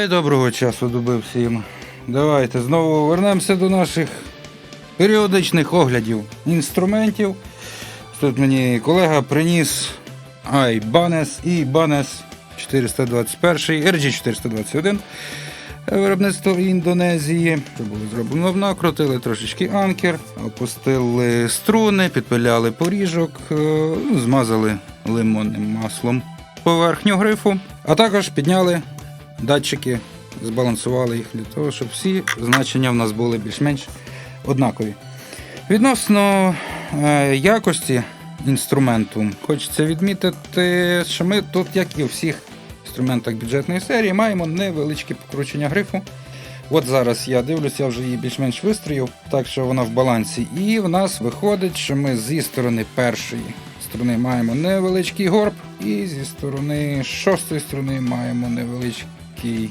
Доброго часу доби всім. Давайте знову вернемося до наших періодичних оглядів інструментів. Тут мені колега приніс Ibanez і Ibanez 421, RG421, виробництво Індонезії. Це було зроблено, накрутили трошечки анкер, опустили струни, підпиляли поріжок, змазали лимонним маслом поверхню грифу, а також підняли датчики, збалансували їх для того, щоб всі значення в нас були більш-менш однакові. Відносно якості інструменту, хочеться відмітити, що ми тут, як і у всіх інструментах бюджетної серії, маємо невеличке покручення грифу. От зараз я дивлюся, я вже її більш-менш вистроїв, так що вона в балансі. І в нас виходить, що ми зі сторони першої сторони маємо невеличкий горб, і зі сторони шостої сторони маємо невеличкий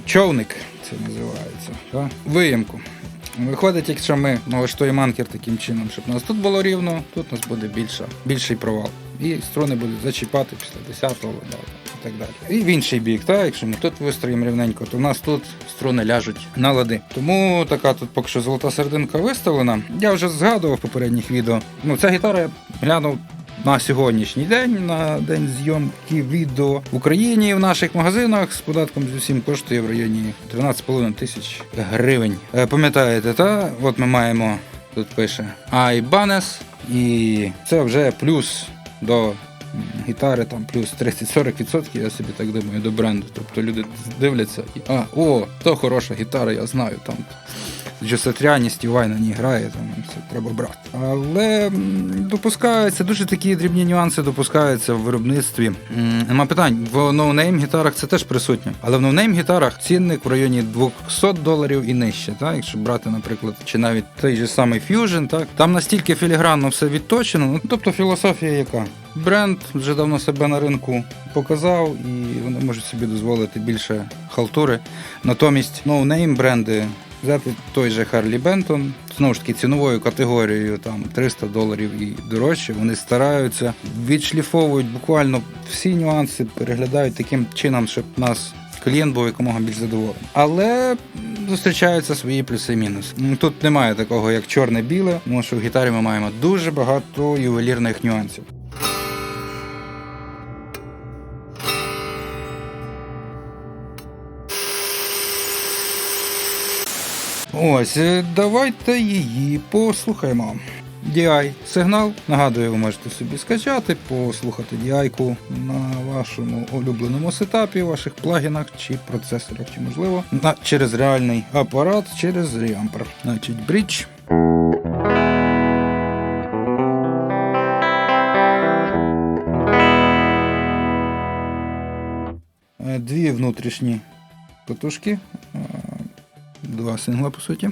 човник, це називається, так? Виємку. Виходить, якщо ми налаштуємо анкер таким чином, щоб у нас тут було рівно, тут у нас буде більший провал. І струни будуть зачіпати після 10-го і так далі. І в інший бік, так, якщо ми тут вистроїмо рівненько, то в нас тут струни ляжуть на лади. Тому така тут поки що золота серединка виставлена. Я вже згадував в попередніх відео. Ця гітара я глянув на сьогоднішній день, на день зйомки відео в Україні в наших магазинах з податком з усім коштує в районі 13,5 тисяч гривень. Пам'ятаєте, та? От ми маємо, тут пише Ibanez, і це вже плюс до гітари, там плюс 30-40%, я собі так думаю, до бренду. Тобто люди дивляться і то хороша гітара, я знаю, там Джо Сатріані, Стів Vai на ній грає, там все треба брати. Але допускаються, дуже такі дрібні нюанси допускаються в виробництві. Нема питань, в ноунейм гітарах це теж присутньо. Але в ноунейм гітарах цінник в районі $200 і нижче. Так? Якщо брати, наприклад, чи навіть той же самий Fusion, так? Там настільки філігранно все відточено. Тобто філософія яка? Бренд вже давно себе на ринку показав, і вони можуть собі дозволити більше халтури. Натомість ноунейм бренди, взяти той же Harley Benton, знову ж таки ціновою категорією там $300 і дорожче, вони стараються, відшліфовують буквально всі нюанси, переглядають таким чином, щоб нас клієнт був якомога більш задоволений. Але зустрічаються свої плюси і мінуси. Тут немає такого, як чорне-біле, тому що в гітарі ми маємо дуже багато ювелірних нюансів. Ось, давайте її послухаємо. DI сигнал. Нагадую, ви можете собі скачати, послухати DI-ку на вашому улюбленому сетапі, ваших плагінах чи процесорах, чи можливо через реальний апарат, через реампер. Значить, брідж. Дві внутрішні катушки. Два сингла, по суті.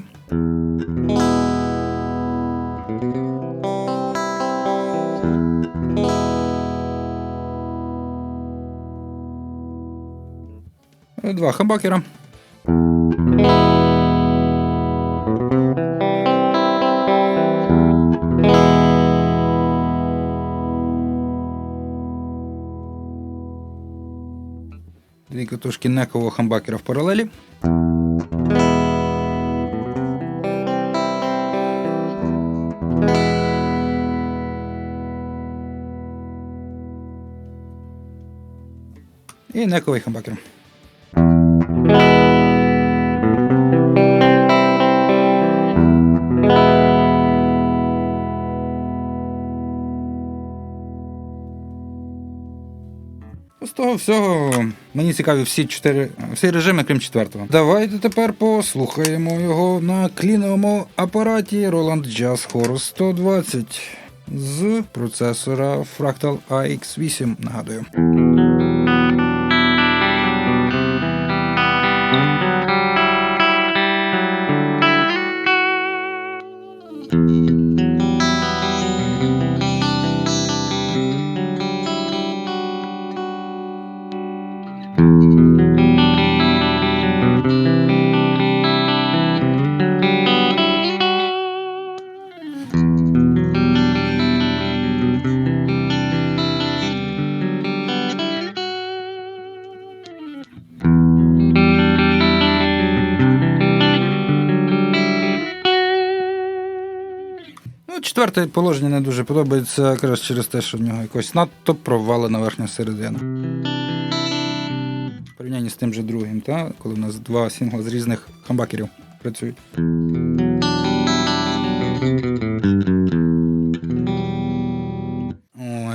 Два хамбакера. Дві катушки некового хамбакера в паралелі. І нековий хамбакер. З того всього мені цікаві всі режими, крім 4-го. Давайте тепер послухаємо його на кліновому апараті Roland Jazz Horus 120 з процесора Fractal AX8, нагадую. Четверте положення не дуже подобається, якраз через те, що в нього якось надто провалена верхня середина. В порівнянні з тим же другим, коли у нас два сингла з різних хамбакерів працюють.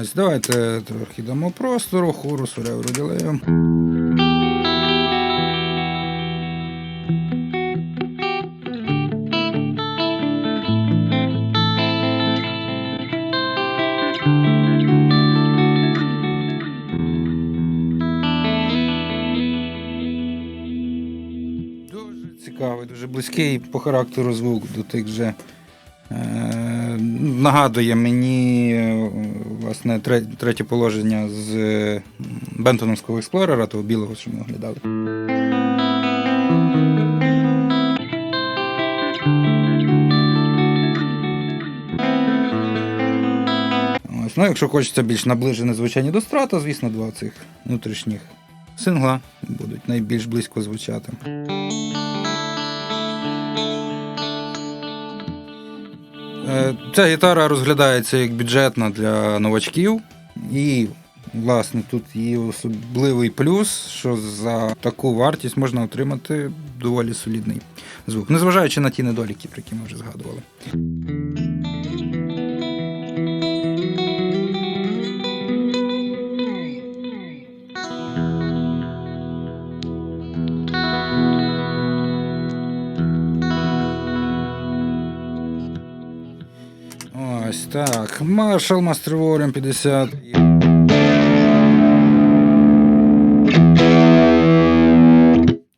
Ось, давайте трохи дамо простору, хорусу, ревру, ділею. Цікавий, дуже близький по характеру звук до тих же. Нагадує мені власне третє положення з Бентоновського експлорера, того білого, що ми оглядали. Ось, якщо хочеться більш наближене звучання до страта, звісно, два цих внутрішніх сингла будуть найбільш близько звучати. Ця гітара розглядається як бюджетна для новачків, і, власне, тут її особливий плюс, що за таку вартість можна отримати доволі солідний звук, незважаючи на ті недоліки, про які ми вже згадували. Ось так, Marshall Master Volume 50.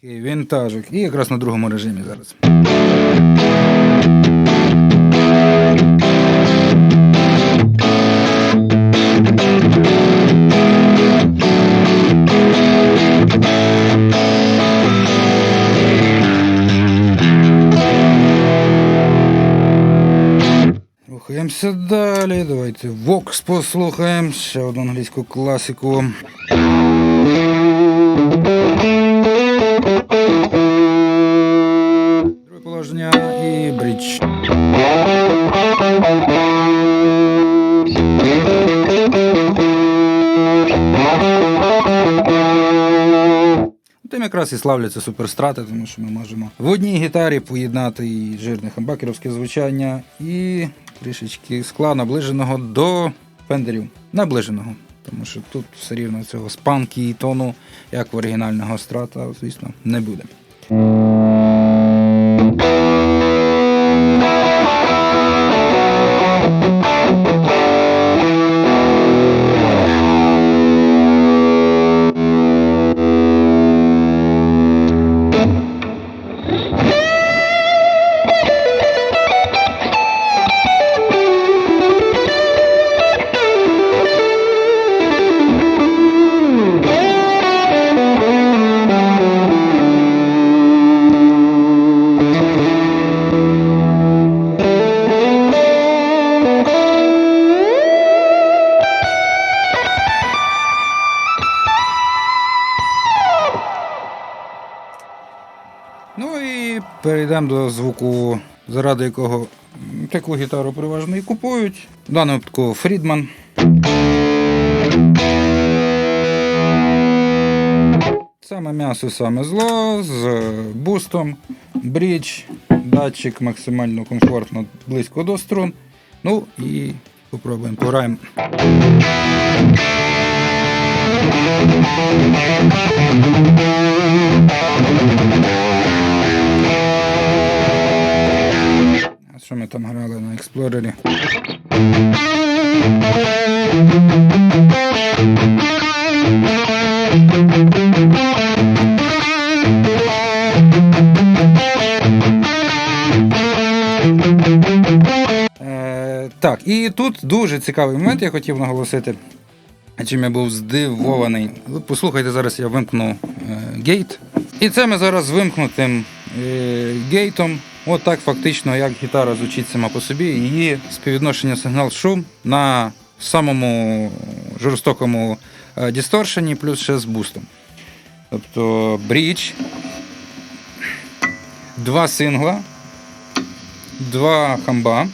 Вінтажик. І якраз на другому режимі зараз. Рухаємося далі, давайте Vox послухаємо, ще одну англійську класику. Друге положення і бридж. Тим якраз і славляться суперстрати, тому що ми можемо в одній гітарі поєднати і жирне хамбакерівське звучання, і трішечки скла, наближеного до фендерів. Наближеного. Тому що тут все рівно цього спанки і тону, як в оригінального страта, звісно, не буде. Ну і перейдемо до звуку, заради якого таку гітару переважно і купують. В даному випадку Фрідман. Саме м'ясо, саме зло, з бустом, брідж, датчик максимально комфортно близько до струн. Ну і попробуємо, пограємо. А що ми там грали на експлорері? Так, і тут дуже цікавий момент, я хотів наголосити, чим я був здивований. Ви послухайте, зараз я вимкну гейт. І це ми зараз з вимкнутим гейтом, от так фактично, як гітара звучить сама по собі, її співвідношення сигнал-шум на самому жорстокому дисторшені, плюс ще з бустом. Тобто брідж, два сингла, два хамба,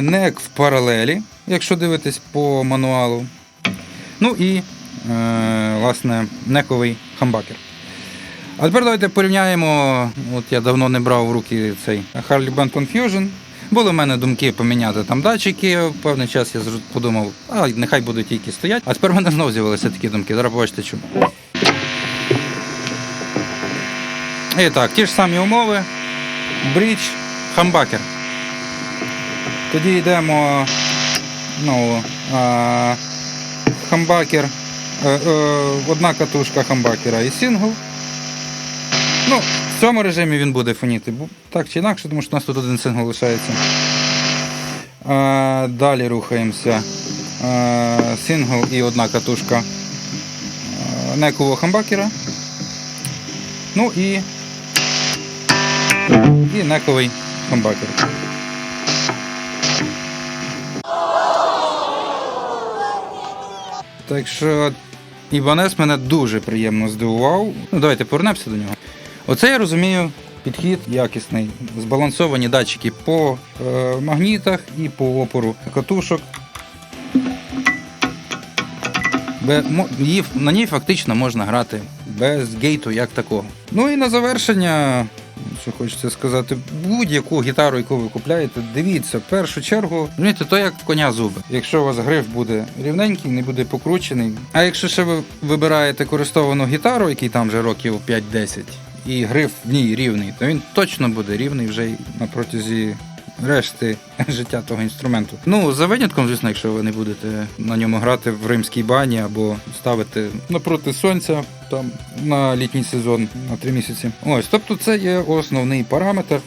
Нек в паралелі, якщо дивитись по мануалу. Ну і, власне, нековий хамбакер. А тепер давайте порівняємо, от я давно не брав в руки цей Harley Benton Fusion. Були в мене думки поміняти там датчики, в певний час я подумав, нехай будуть тільки стоять. А тепер в мене знову з'явилися такі думки, зараз побачите чому. І так, ті ж самі умови, брідж, хамбакер. Тоді йдемо знову хамбакер, одна катушка хамбакера і сингл. Ну, в цьому режимі він буде фоніти, так чи інакше, тому що у нас тут один сингл лишається. Далі рухаємося. Сингл і одна катушка некового хамбакера. Ну і нековий хамбакер. Так що Ібанес мене дуже приємно здивував. Ну, давайте повернемося до нього. Оце я розумію, підхід якісний. Збалансовані датчики по магнітах і по опору катушок. На ній фактично можна грати без гейту як такого. Ну і на завершення, що хочеться сказати, будь-яку гітару, яку ви купляєте, дивіться, в першу чергу, розумієте, то як в коня зуби. Якщо у вас гриф буде рівненький, не буде покручений. А якщо ще ви вибираєте користовану гітару, який там вже років 5-10, і гриф в ній рівний, то він точно буде рівний вже й на протязі решти життя того інструменту. Ну, за винятком, звісно, якщо ви не будете на ньому грати в римській бані або ставити напроти сонця там на літній сезон на 3 місяці. Ось, тобто це є основний параметр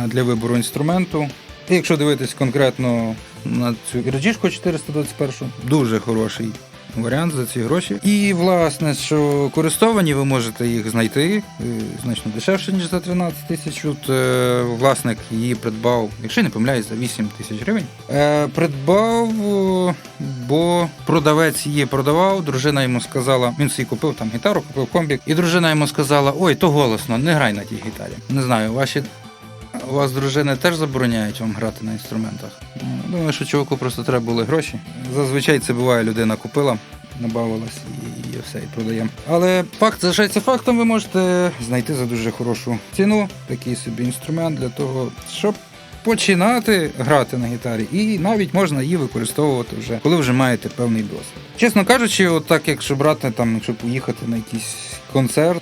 для вибору інструменту. І якщо дивитись конкретно на цю RG 421, дуже хороший варіант за ці гроші. І, власне, що користовані, ви можете їх знайти значно дешевше, ніж за 13 тисяч. Тут власник її придбав, якщо я не помиляюсь, за 8 тисяч гривень. Придбав, бо продавець її продавав, дружина йому сказала, він собі купив там гітару, купив комбік, і дружина йому сказала, ой, то голосно, не грай на тій гітарі. Не знаю, у вас дружини теж забороняють вам грати на інструментах? Думаю, що чуваку просто треба були гроші. Зазвичай це буває, людина купила, набавилась і все, і продаємо. Але факт залишається фактом, ви можете знайти за дуже хорошу ціну такий собі інструмент для того, щоб починати грати на гітарі. І навіть можна її використовувати вже, коли вже маєте певний досвід. Чесно кажучи, от так, якщо брати, там, якщо поїхати на якийсь концерт,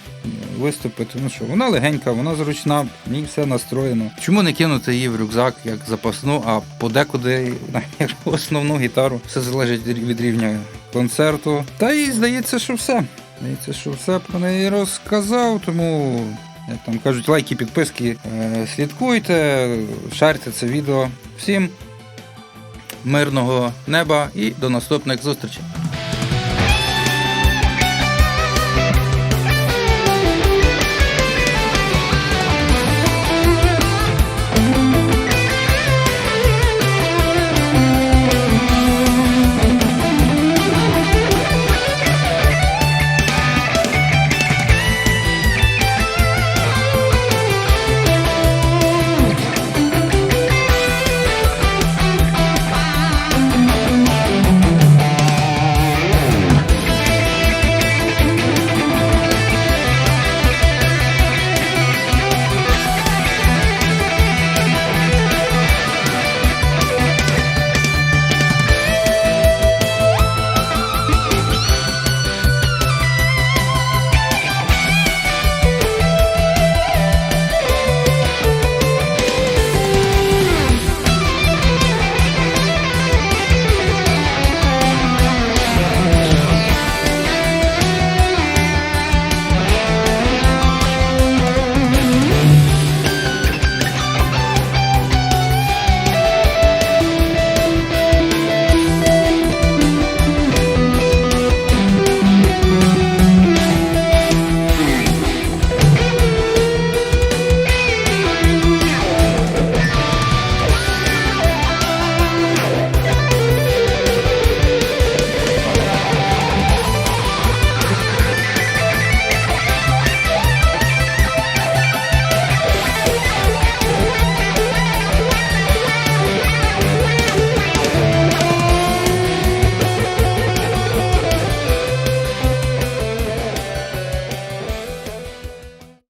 виступити, ну що, вона легенька, вона зручна, в ній все настроєно. Чому не кинути її в рюкзак як запасну, а подекуди як основну гітару? Все залежить від рівня концерту. Та і здається, що все. Здається, що все про неї розказав, тому, як там кажуть, лайки, підписки, слідкуйте, шарте це відео. Всім мирного неба і до наступних зустрічей.